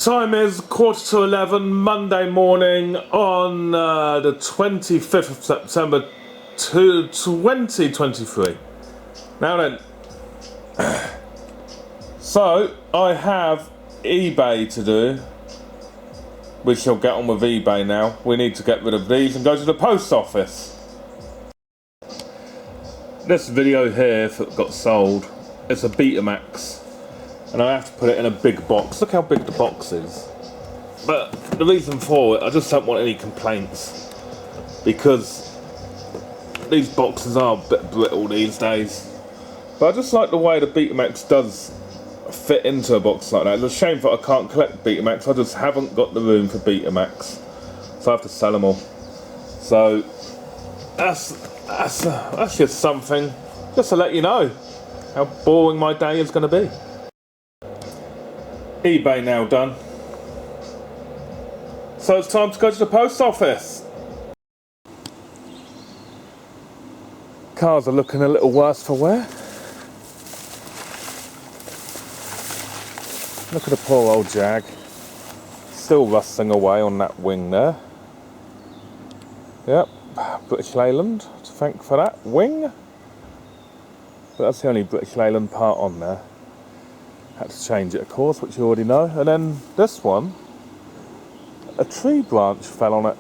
Time is 11:15 Monday morning on the 25th of September 2023. Now then, so I have eBay to do. We shall get on with eBay now. We need to get rid of these and go to the post office. This video here got sold. It's a Betamax. And I have to put it in a big box. Look how big the box is. But the reason for it, I just don't want any complaints. Because these boxes are a bit brittle these days. But I just like the way the Betamax does fit into a box like that. It's a shame that I can't collect Betamax. I just haven't got the room for Betamax. So I have to sell them all. So that's just something, just to let you know how boring my day is going to be. eBay now done. So it's time to go to the post office. Cars are looking a little worse for wear. Look at the poor old Jag. Still rusting away on that wing there. Yep, British Leyland to thank for that wing. But that's the only British Leyland part on there. Had to change it, of course, which you already know. And then this one, a tree branch fell on it.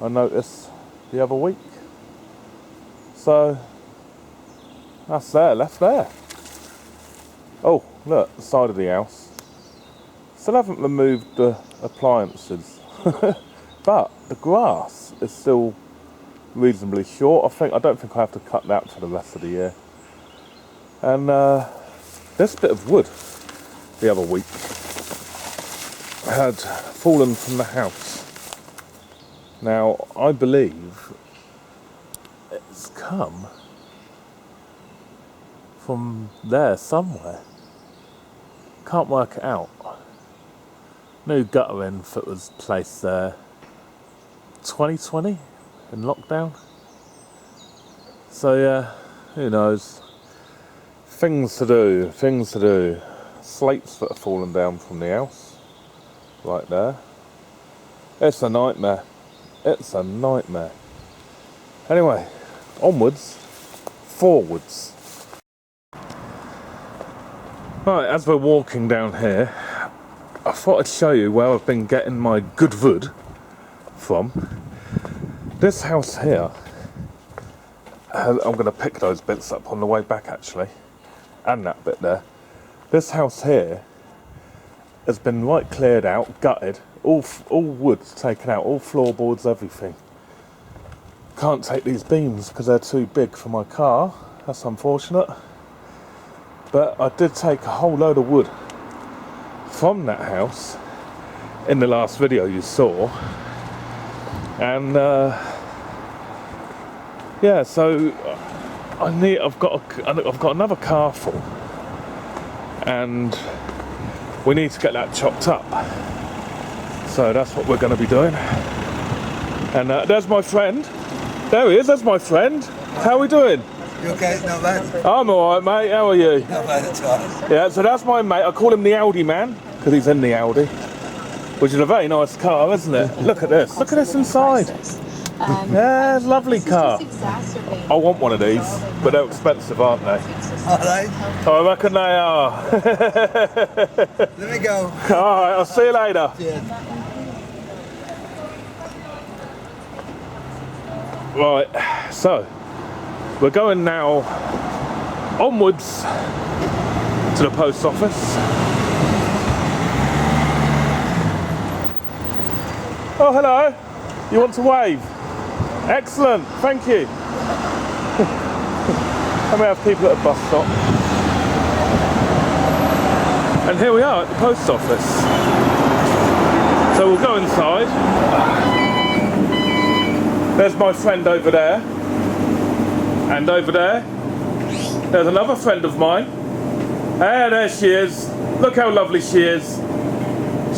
I noticed the other week. So that's there, left there. Oh, look, the side of the house. Still haven't removed the appliances. But the grass is still reasonably short. I don't think I have to cut that for the rest of the year. And this bit of wood the other week had fallen from the house. Now, I believe it's come from there somewhere. Can't work it out. New guttering that was placed there 2020 in lockdown. So yeah, who knows. Things to do. Slates that have fallen down from the house. Right there. It's a nightmare. It's a nightmare. Anyway, onwards, forwards. Right, as we're walking down here, I thought I'd show you where I've been getting my good wood from. This house here, I'm going to pick those bits up on the way back actually. And that bit there. This house here has been right cleared out, gutted, all wood's taken out, all floorboards, everything. Can't take these beams because they're too big for my car. That's unfortunate. But I did take a whole load of wood from that house in the last video you saw. And yeah, so I've got another car full, and we need to get that chopped up. So that's what we're going to be doing. And there's my friend. There he is. There's my friend. How are we doing? You okay? Not bad. I'm all right, mate. How are you? Not bad at all. Yeah. So that's my mate. I call him the Audi man because he's in the Audi, which is a very nice car, isn't it? Look at this. Look at this inside. Yeah, lovely car. I want one of these, but they're expensive, aren't they? All right. I reckon they are. Let me go. All right, I'll see you later. Yeah. Right, so we're going now onwards to the post office. Oh, hello. You want to wave? Excellent, thank you. And we have people at a bus stop. And here we are at the post office. So we'll go inside. There's my friend over there. And over there, there's another friend of mine. And there she is. Look how lovely she is.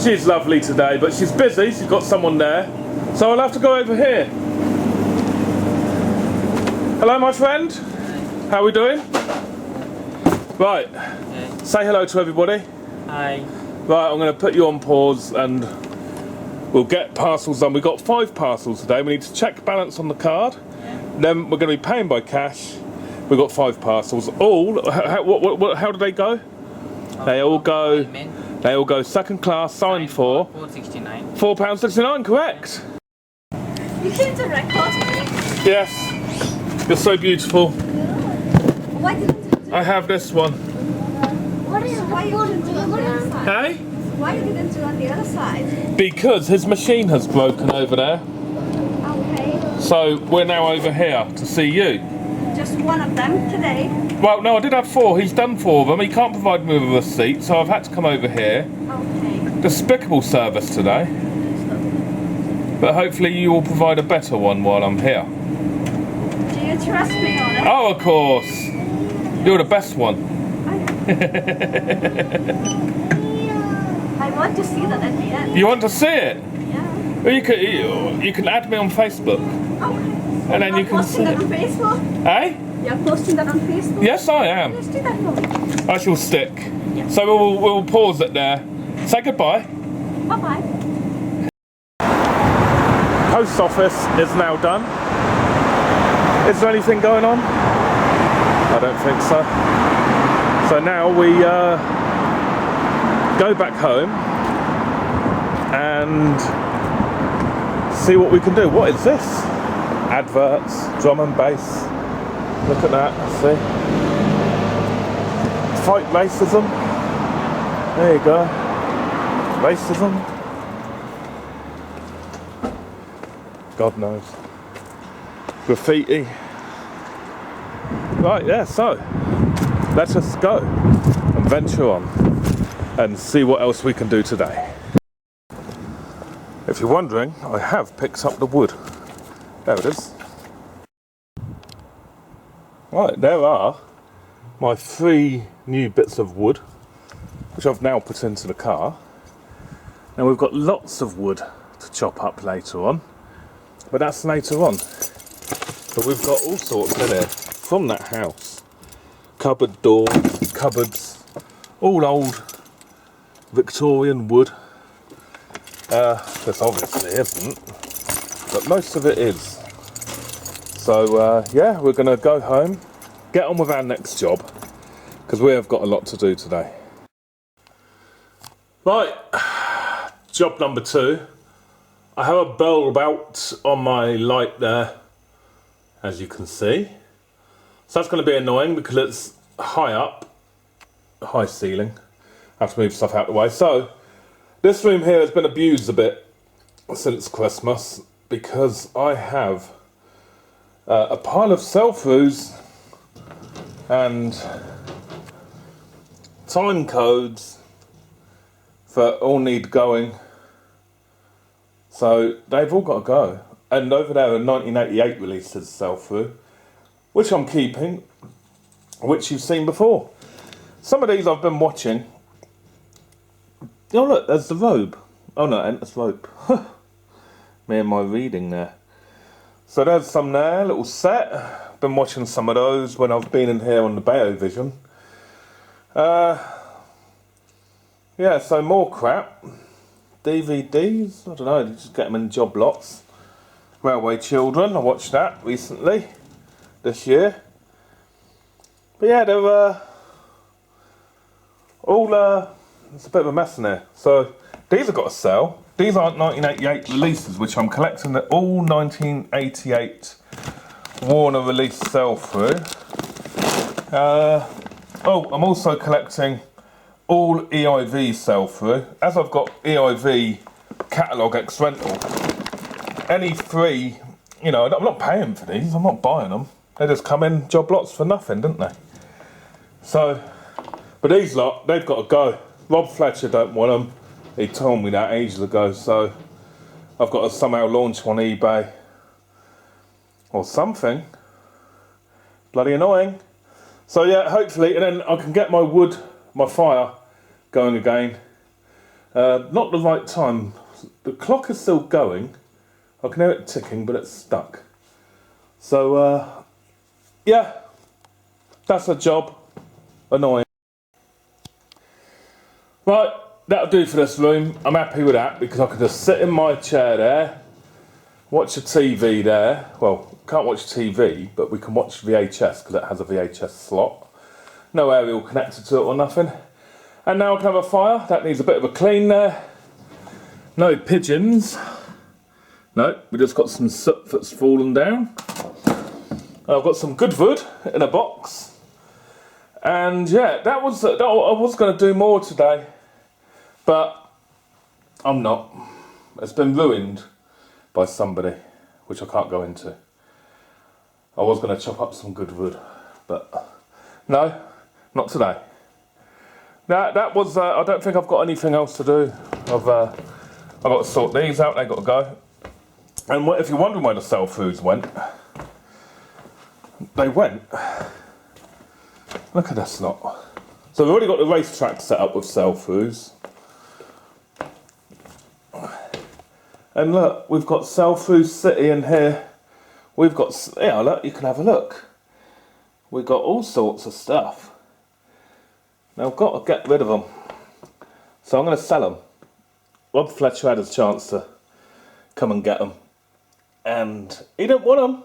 She's lovely today, but she's busy. She's got someone there. So I'll have to go over here. Hello, my friend. How are we doing? Right. Okay. Say hello to everybody. Hi. Right, I'm going to put you on pause and we'll get parcels done. We've got 5 parcels today. We need to check balance on the card. Then we're going to be paying by cash. We've got 5 parcels. All, how do they go? They all go second class, signed for £4.69. £4.69, correct? You came to record me. Yes. You're so beautiful. Why didn't you do I have this one. Why you didn't do it on the other side? Hey? Why you didn't do it on the other side? Because his machine has broken over there. Okay. So we're now over here to see you. Just one of them today. Well, no, I did have 4. He's done 4 of them. He can't provide me with a receipt, so I've had to come over here. Okay. Despicable service today. But hopefully you will provide a better one while I'm here. Do you trust me on it? Oh, of course. You're the best one. I want to see that at the end. You want to see it? Yeah. Well, you can add me on Facebook. Okay. And then you You're can posting see. that on Facebook? Eh? You're posting that on Facebook? Yes, I am. Just do that for me. I shall stick. Yeah. So we'll pause it there. Say goodbye. Bye-bye. Post office is now done. Is there anything going on? I don't think so. So now we go back home and see what we can do. What is this? Adverts, drum and bass. Look at that, see? Fight racism. There you go. Racism. God knows. Graffiti. Right, yeah, so let us go and venture on and see what else we can do today. If you're wondering, I have picked up the wood. There it is. Right, there are my 3 new bits of wood, which I've now put into the car. Now we've got lots of wood to chop up later on, but that's later on. But we've got all sorts in here from that house. Cupboard doors, cupboards, all old Victorian wood. This obviously isn't, but most of it is. So yeah, we're going to go home, get on with our next job, because we have got a lot to do today. Right, job number 2. I have a bulb out on my light there, as you can see. So that's going to be annoying because it's high up, high ceiling. I have to move stuff out of the way. So this room here has been abused a bit since Christmas because I have a pile of sell-throughs and time codes that all need going. So they've all got to go. And over there are 1988 releases sell-through, which I'm keeping, which you've seen before. Some of these I've been watching. Oh look, there's the robe. Oh no, Enter's robe. Me and my reading there. So there's some there, little set. Been watching some of those when I've been in here on the Bayo Vision. Yeah, so more crap. DVDs, I don't know, you just get them in job lots. Railway Children, I watched that recently, this year. But yeah, they're all, it's a bit of a mess in there. So these have got to sell. These aren't 1988 releases, which I'm collecting the all 1988 Warner release sell-through. Oh, I'm also collecting all EIV sell-through. As I've got EIV catalogue X rental, any 3, you know, I'm not paying for these, I'm not buying them. They just come in job lots for nothing, don't they? So, but these lot, they've got to go. Rob Fletcher don't want them. He told me that ages ago, so I've got to somehow launch one eBay or something. Bloody annoying. So yeah, hopefully, and then I can get my wood, my fire going again. Not the right time. The clock is still going. I can hear it ticking, but it's stuck. So yeah, that's a job. Annoying. Right, that'll do for this room. I'm happy with that because I can just sit in my chair there, watch the TV there. Well, can't watch TV, but we can watch VHS because it has a VHS slot. No aerial connected to it or nothing. And now I can have a fire. That needs a bit of a clean there. No pigeons. No, we just got some soot that's fallen down. I've got some good wood in a box. And yeah, I was going to do more today, but I'm not. It's been ruined by somebody, which I can't go into. I was going to chop up some good wood, but no, not today. That was, I don't think I've got anything else to do. I've got to sort these out, they've got to go. And if you're wondering where the Cell Foods went, they went. Look at this lot. So we've already got the racetrack set up with Cell Foods. And look, we've got Cell Foods City in here. We've got, yeah, look, you can have a look. We've got all sorts of stuff. Now I've got to get rid of them. So I'm going to sell them. Rob Fletcher had his chance to come and get them. And he didn't want them.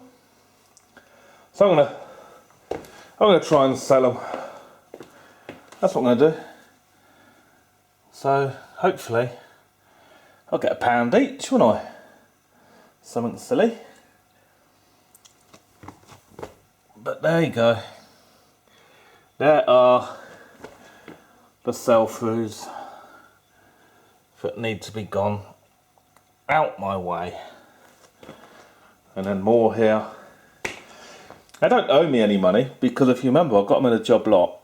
So I'm going to try and sell them. That's what I'm going to do. So hopefully I'll get £1 each, won't I? Something silly. But there you go. There are the Cell Foods that need to be gone out my way. And then more here. They don't owe me any money because if you remember, I got them in a job lot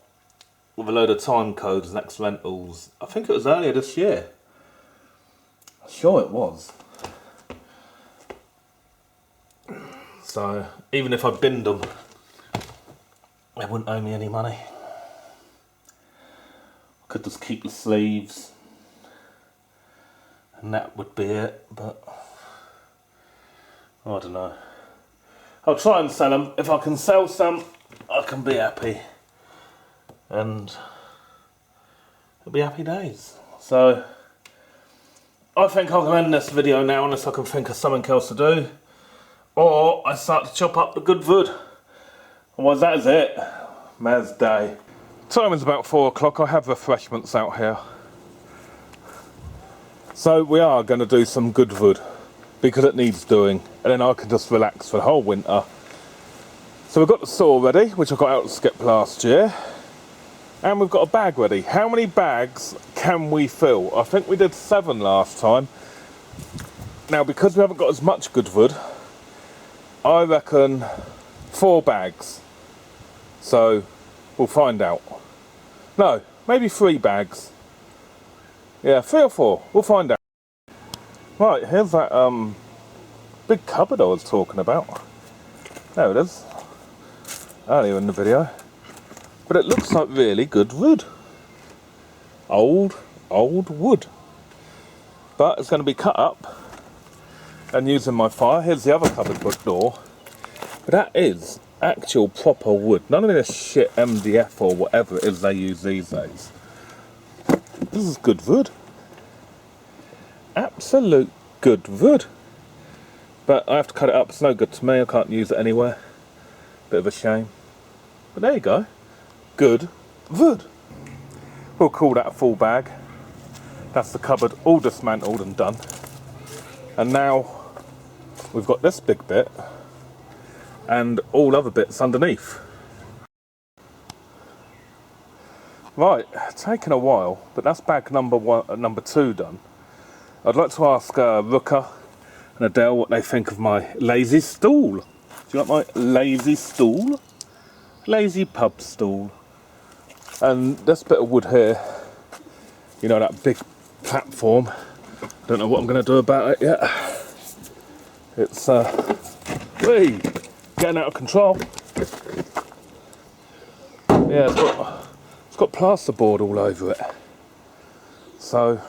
with a load of time codes and X rentals. I think it was earlier this year. I'm sure it was. So even if I binned them, they wouldn't owe me any money. I could just keep the sleeves and that would be it, but I don't know. I'll try and sell them. If I can sell some, I can be happy. And it'll be happy days. So I think I'll end this video now unless I can think of something else to do. Or I start to chop up the good wood. Otherwise that is it. Ma's day. Time is about 4 o'clock. I have refreshments out here. So we are going to do some good wood because it needs doing, and then I can just relax for the whole winter. So we've got the saw ready, which I got out of skip last year, and we've got a bag ready. How many bags can we fill? I think we did 7 last time. Now because we haven't got as much good wood, I reckon 4 bags. So we'll find out. No, maybe 3 bags. Yeah, 3 or 4. We'll find out. Right, here's that big cupboard I was talking about. There it is. Earlier in the video. But it looks like really good wood. Old wood. But it's going to be cut up and using my fire. Here's the other cupboard door. But that is actual proper wood. None of this shit MDF or whatever it is they use these days. This is good wood. Absolute good wood. But I have to cut it up. It's no good to me. I can't use it anywhere. Bit of a shame. But there you go. Good wood. We'll call that a full bag. That's the cupboard all dismantled and done. And now we've got this big bit and all other bits underneath. Right, taken a while, but that's bag number 2 done. I'd like to ask Rooker and Adele what they think of my lazy stool. Do you like my lazy stool? Lazy pub stool. And this bit of wood here, you know, that big platform, don't know what I'm going to do about it yet. It's whee, getting out of control. Yeah, it's got plasterboard all over it. So,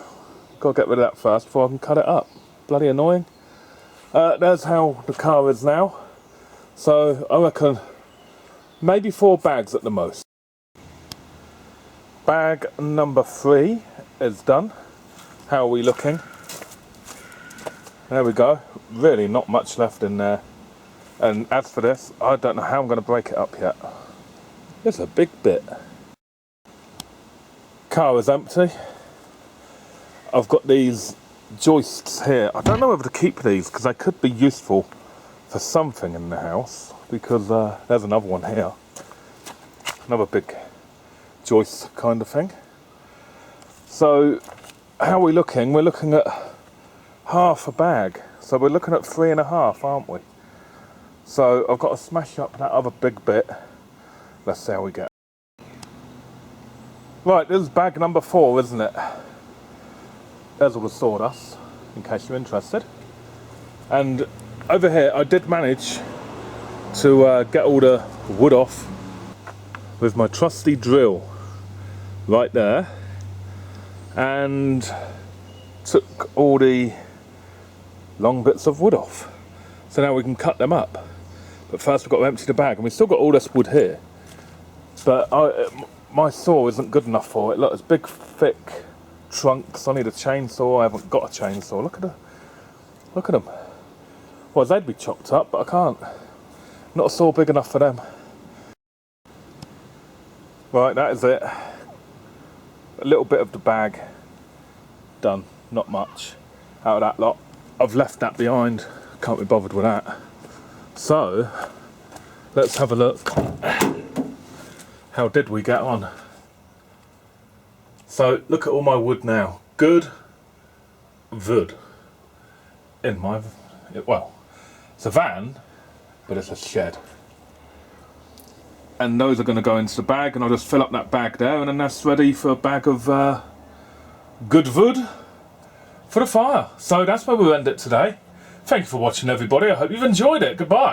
got to get rid of that first before I can cut it up. Bloody annoying. There's how the car is now. So, I reckon maybe 4 bags at the most. Bag number 3 is done. How are we looking? There we go. Really not much left in there. And as for this, I don't know how I'm going to break it up yet. There's a big bit. Car is empty. I've got these joists here. I don't know whether to keep these because they could be useful for something in the house, because there's another one here. Another big joist kind of thing. So how are we looking? We're looking at half a bag. So we're looking at 3.5, aren't we? So I've got to smash up that other big bit. Let's see how we get. Right, this is bag number 4, isn't it? There's all the sawdust, in case you're interested. And over here, I did manage to get all the wood off with my trusty drill right there, and took all the long bits of wood off. So now we can cut them up. But first we've got to empty the bag, and we've still got all this wood here. But my saw isn't good enough for it. Look, it's big, thick trunks. I need a chainsaw. I haven't got a chainsaw. Look at them. Well, they'd be chopped up, but I can't. Not a saw big enough for them. Right, that is it. A little bit of the bag done. Not much out of that lot. I've left that behind. Can't be bothered with that. So, let's have a look. How did we get on? So, look at all my wood now. Good wood. In my, well, it's a van, but it's a shed. And those are going to go into the bag, and I'll just fill up that bag there, and then that's ready for a bag of good wood for the fire. So that's where we'll end it today. Thank you for watching, everybody. I hope you've enjoyed it. Goodbye.